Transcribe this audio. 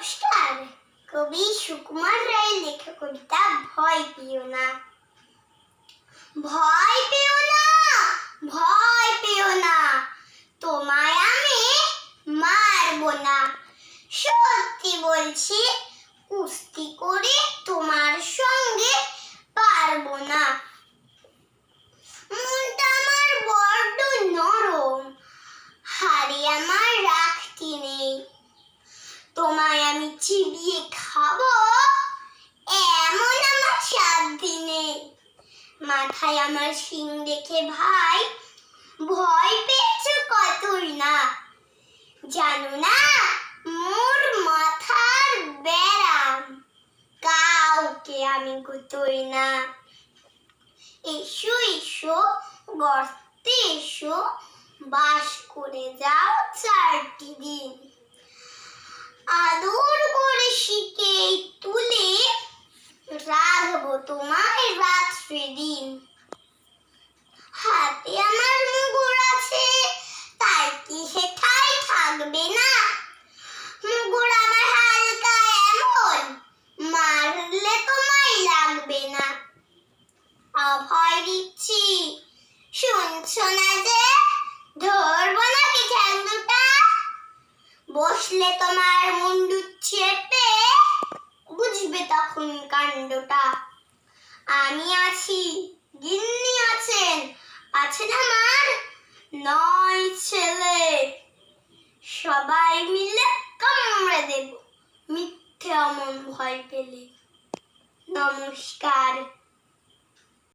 নমস্কার। কবি সুকুমার রায়ের লেখা কবিতা ভয় পেও না। ভয় পেও না, ভয় পেও না, তোমায় আমি মারবো না। সত্যি বলছি, কুস্তি করে তোমার সঙ্গে পারবো না। মনটা আমার বড্ড নরম, হাড়ে আমার রাখতে নেই। তোমায় আমি চিবিয়ে খাবো এমন আমার সাধ্যি নেই। মাথায় আমার শিং রেখে ভাই ভয় পেয়েছো কতই না। জানো না মোর মাথার ব্যারাম, কাউকে আমি গুতোই না। এসো এসো গর্তে এসো, বাস করে যাও 4টি দিন। আদর করে শিখে তুলে রাখবো তোমায় রাত্রি দিন। হাতে আমার মুগুর আছে, তাই কি সেটাই থাকবে না। মুগুর আমার হালকা এমন, মারলে তোমায় লাগবে না। অভয় দিচ্ছি, শুনছো না যে, ধরবো নাকি ঠ্যাং দুটা। বসলে তোমার মুন্ডু চেপে বুঝবে তখন কাণ্ডটা। আমি আছি, গিন্নি আছেন, আছেন আমার 9 ছেলে। সবাই মিলে কামড়ে দেব মিথ্যে অমন ভয় পেলে। নমস্কার।